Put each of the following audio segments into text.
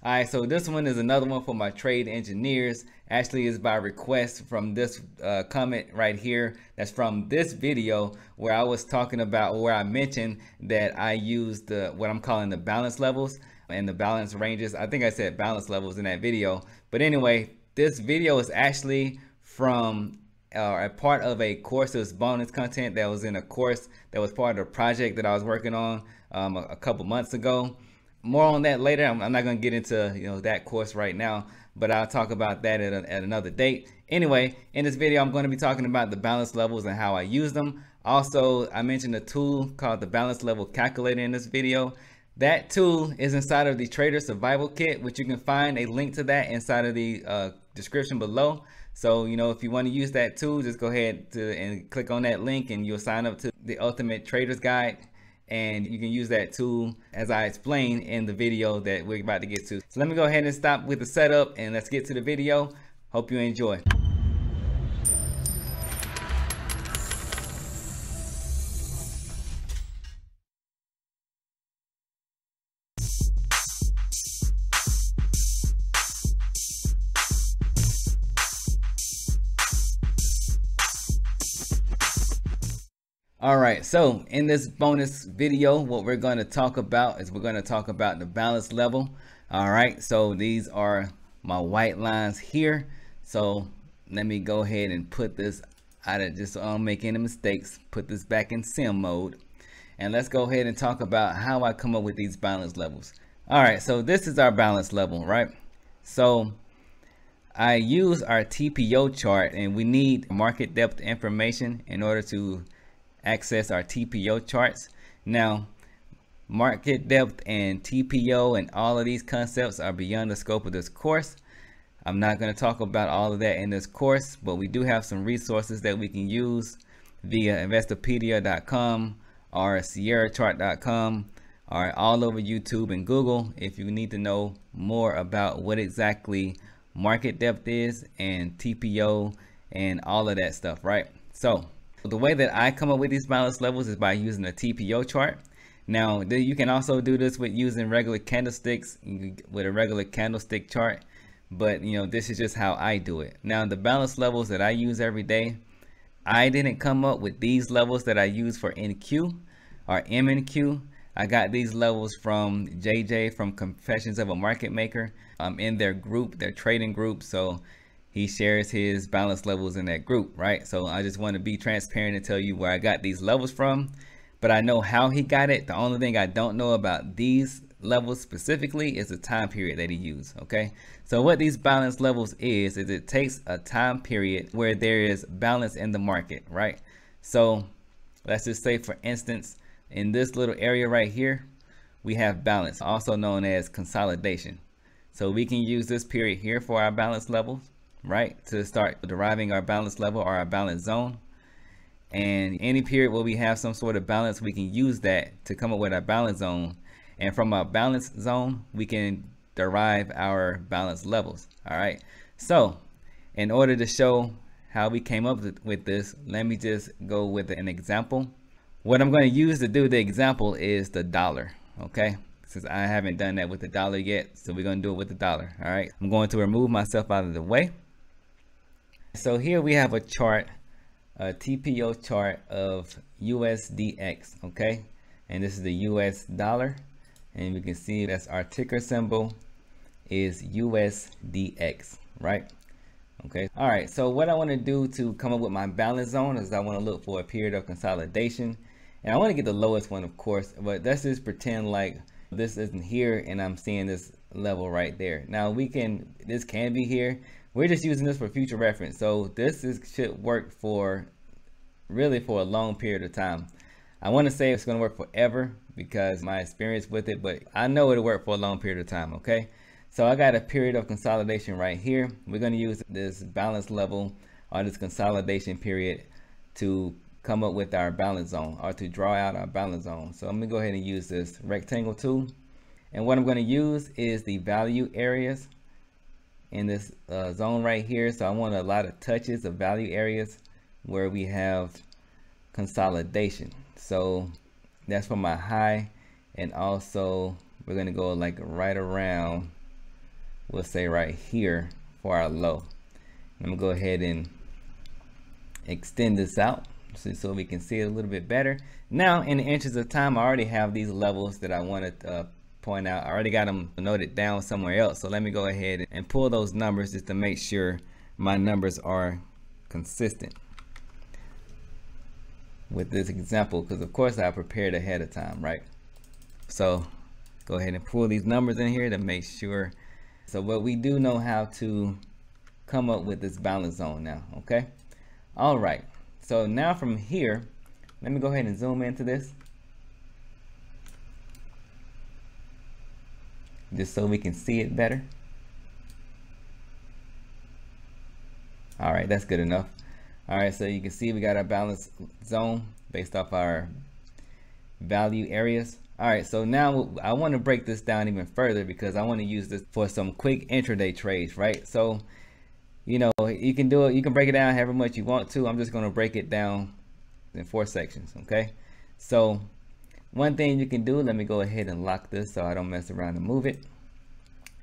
All right, so this one is another one for my trade engineers. Actually, is by request from this comment right here. That's from this video where I was talking about, where I mentioned that I used what I'm calling the balance levels and the balance ranges. I think I said balance levels in that video. But anyway, this video is actually from a part of a course. It was bonus content that was in a course that was part of a project that I was working on a couple months ago. More on that later. I'm not going to get into that course right now, but I'll talk about that at another date. Anyway, in this video, I'm going to be talking about the balance levels and how I use them. Also, I mentioned a tool called the balance level calculator in this video. That tool is inside of the Trader Survival Kit, which you can find a link to that inside of the description below. So, if you want to use that tool, just go ahead and click on that link and you'll sign up to the Ultimate Trader's Guide. And you can use that tool as I explained in the video that we're about to get to. So let me go ahead and stop with the setup and let's get to the video. Hope you enjoy. All right, so in this bonus video, what we're going to talk about is the balance level. All right, so these are my white lines here. So let me go ahead and put this out of, just so I don't make any mistakes, put this back in sim mode. And let's go ahead and talk about how I come up with these balance levels. All right, so this is our balance level, right? So I use our TPO chart, and we need market depth information in order to access our TPO charts. Now, market depth and TPO and all of these concepts are beyond the scope of this course. I'm not going to talk about all of that in this course, but we do have some resources that we can use via investopedia.com or sierrachart.com or all over YouTube and Google if you need to know more about what exactly market depth is and TPO and all of that stuff, right? So the way that I come up with these balance levels is by using a TPO chart. Now, you can also do this with using regular candlesticks with a regular candlestick chart, but this is just how I do it. Now, the balance levels that I use every day, I didn't come up with these levels that I use for NQ or MNQ. I got these levels from JJ from Confessions of a Market Maker. I'm in their group, their trading group, so he shares his balance levels in that group, right? So I just want to be transparent and tell you where I got these levels from, but I know how he got it. The only thing I don't know about these levels specifically is the time period that he used, okay? So what these balance levels is it takes a time period where there is balance in the market, right? So let's just say, for instance, in this little area right here, we have balance, also known as consolidation. So we can use this period here for our balance levels, right, to start deriving our balance level or our balance zone. And any period where we have some sort of balance, we can use that to come up with our balance zone. And from our balance zone, we can derive our balance levels. All right, so in order to show how we came up with this, let me just go with an example. What I'm going to use to do the example is the dollar, okay? Since I haven't done that with the dollar yet, so we're going to do it with the dollar. All right, I'm going to remove myself out of the way. So here we have a chart, a TPO chart of USDX, okay? And this is the US dollar. And we can see that's our ticker symbol is USDX, right? Okay. All right. So what I want to do to come up with my balance zone is I want to look for a period of consolidation. And I want to get the lowest one, of course, but let's just pretend like this isn't here and I'm seeing this level right there. Now this can be here. We're just using this for future reference. So this should work for really for a long period of time. I want to say it's going to work forever because my experience with it, but I know it'll work for a long period of time. Okay. So I got a period of consolidation right here. We're going to use this balance level or this consolidation period to come up with our balance zone or to draw out our balance zone. So I'm going to go ahead and use this rectangle tool. And what I'm going to use is the value areas in this zone right here. So I want a lot of touches of value areas where we have consolidation. So that's for my high, and also we're going to go like right around we'll say right here for our low. I'm gonna go ahead and extend this out so we can see it a little bit better. Now, in the interest of time, I already have these levels that I wanted to point out. I already got them noted down somewhere else. So let me go ahead and pull those numbers just to make sure my numbers are consistent with this example, because of course I prepared ahead of time, right? So go ahead and pull these numbers in here to make sure. So what we do know how to come up with this balance zone now, okay? All right, so now from here, let me go ahead and zoom into this just so we can see it better. All right, that's good enough. All right, so you can see we got our balance zone based off our value areas. All right, so now I want to break this down even further because I want to use this for some quick intraday trades, right? So, you know, you can do it, you can break it down however much you want to. I'm just going to break it down in 4 sections, okay? So one thing you can do, let me go ahead and lock this so I don't mess around and move it.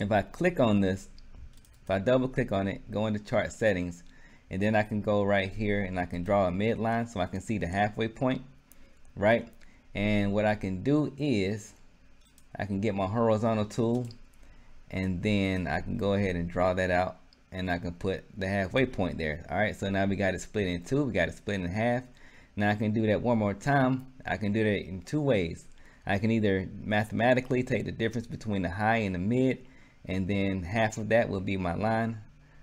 If I click on this, if I double click on it, go into chart settings, and then I can go right here and I can draw a midline so I can see the halfway point, right? And what I can do is I can get my horizontal tool, and then I can go ahead and draw that out, and I can put the halfway point there. All right, so now we got it split in two, we got it split in half. Now I can do that one more time. I can do that in 2 ways. I can either mathematically take the difference between the high and the mid, and then half of that will be my line.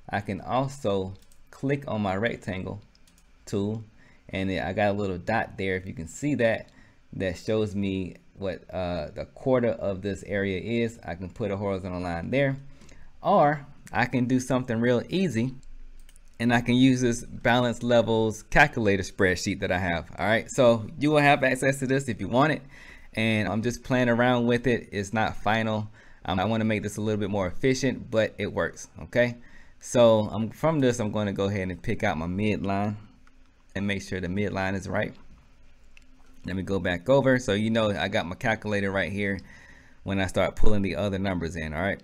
I can also click on my rectangle tool, and I got a little dot there, if you can see that, that shows me what the quarter of this area is. I can put a horizontal line there, or I can do something real easy, and I can use this balance levels calculator spreadsheet that I have. All right, so you will have access to this if you want it, and I'm just playing around with it. It's not final. I want to make this a little bit more efficient, but it works. Okay, so from this, I'm going to go ahead and pick out my midline and make sure the midline is right. Let me go back over so you know I got my calculator right here when I start pulling the other numbers in. All right,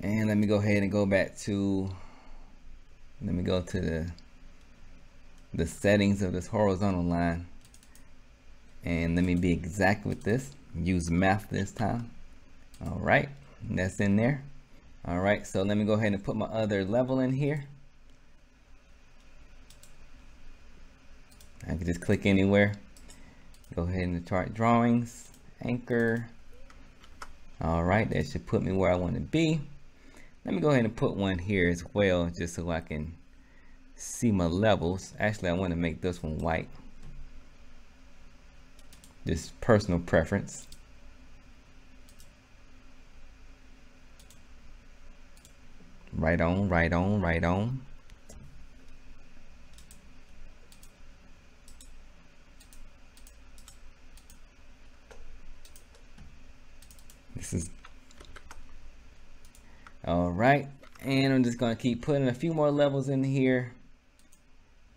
and let me go ahead and go back to, let me go to the settings of this horizontal line, and let me be exact with this, use math this time. All right, that's in there. All right, so let me go ahead and put my other level in here. I can just click anywhere, go ahead and chart drawings, anchor. All right, that should put me where I want to be. Let me go ahead and put one here as well, just so I can see my levels. Actually, I want to make this one white. Just personal preference. Right on, right on, right on. This is all right, and I'm just gonna keep putting a few more levels in here.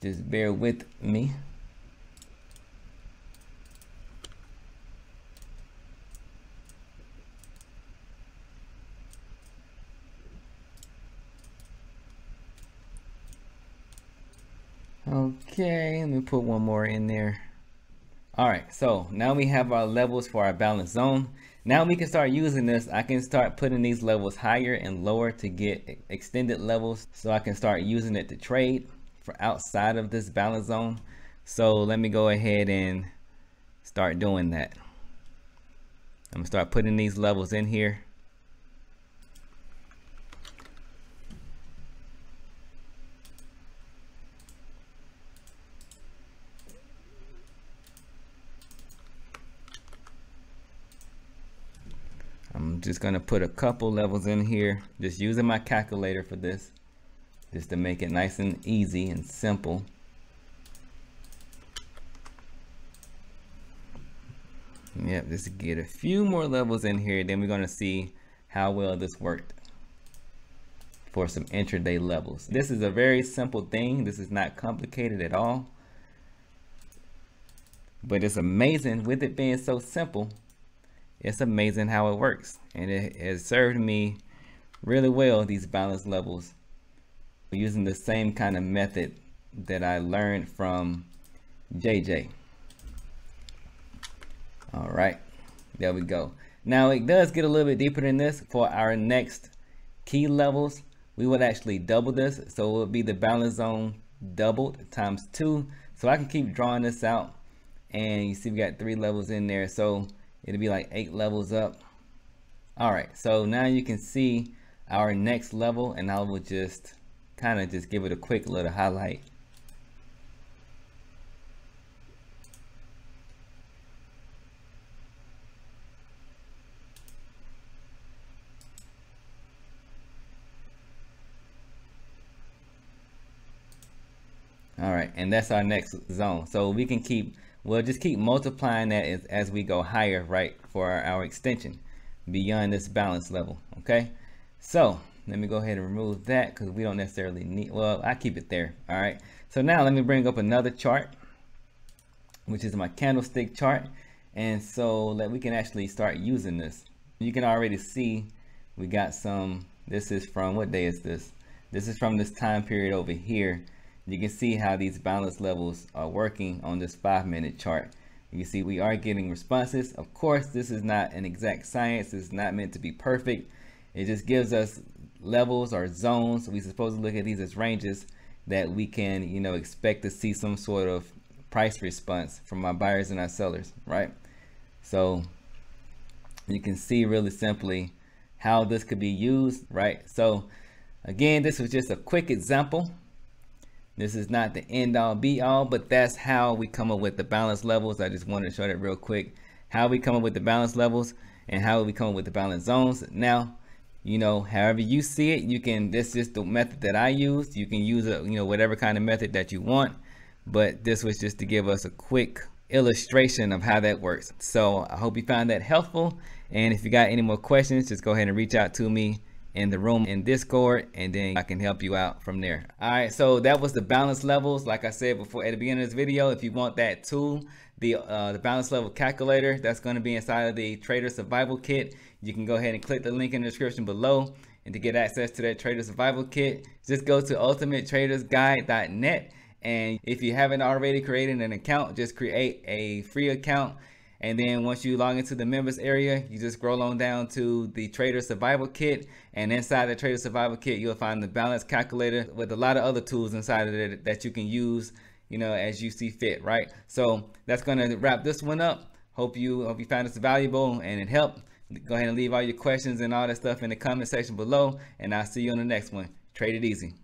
Just bear with me. Okay, let me put one more in there. All right, so now we have our levels for our balance zone. Now we can start using this. I can start putting these levels higher and lower to get extended levels, so I can start using it to trade for outside of this balance zone. So let me go ahead and start doing that. I'm gonna start putting these levels in here. I'm just gonna put a couple levels in here, just using my calculator for this, just to make it nice and easy and simple. Yep, just to get a few more levels in here, then we're gonna see how well this worked for some intraday levels. This is a very simple thing. This is not complicated at all, but it's amazing with it being so simple. it's amazing how it works, and it has served me really well, these balance levels, using the same kind of method that I learned from JJ. All right, there we go. Now it does get a little bit deeper than this. For our next key levels, we would actually double this, so it would be the balance zone doubled times 2. So I can keep drawing this out, and you see we got 3 levels in there, so it'll be like 8 levels up. All right, so now you can see our next level, and I will just kind of just give it a quick little highlight. All right, and that's our next zone. So we can we'll just keep multiplying that as we go higher, right, for our extension beyond this balance level. Okay, so let me go ahead and remove that because we don't necessarily need, well, I keep it there. All right, so now let me bring up another chart, which is my candlestick chart, and so that we can actually start using this. You can already see we got some, this is from, what day is this? This is from this time period over here. You can see how these balance levels are working on this 5-minute chart. You can see we are getting responses. Of course, this is not an exact science. It's not meant to be perfect. It just gives us levels or zones. We're supposed to look at these as ranges that we can, you know, expect to see some sort of price response from our buyers and our sellers, right? So you can see really simply how this could be used, right? So again, this was just a quick example. This is not the end all be all, but that's how we come up with the balance levels. I just wanted to show that real quick, how we come up with the balance levels and how we come up with the balance zones. Now, you know, however you see it, you can, this is the method that I used. You can use it, you know, whatever kind of method that you want, but this was just to give us a quick illustration of how that works. So I hope you found that helpful. And if you got any more questions, just go ahead and reach out to me in the room in Discord, and then I can help you out from there. All right, so that was the balance levels. Like I said before at the beginning of this video, if you want that tool, the balance level calculator, that's going to be inside of the Trader Survival Kit. You can go ahead and click the link in the description below, and to get access to that Trader Survival Kit, just go to ultimatetradersguide.net. And if you haven't already created an account, just create a free account. And then once you log into the members area, you just scroll on down to the Trader Survival Kit, and inside the Trader Survival Kit, you'll find the balance calculator with a lot of other tools inside of it that you can use, you know, as you see fit, right? So that's going to wrap this one up. Hope you found this valuable and it helped. Go ahead and leave all your questions and all that stuff in the comment section below, and I'll see you on the next one. Trade it easy.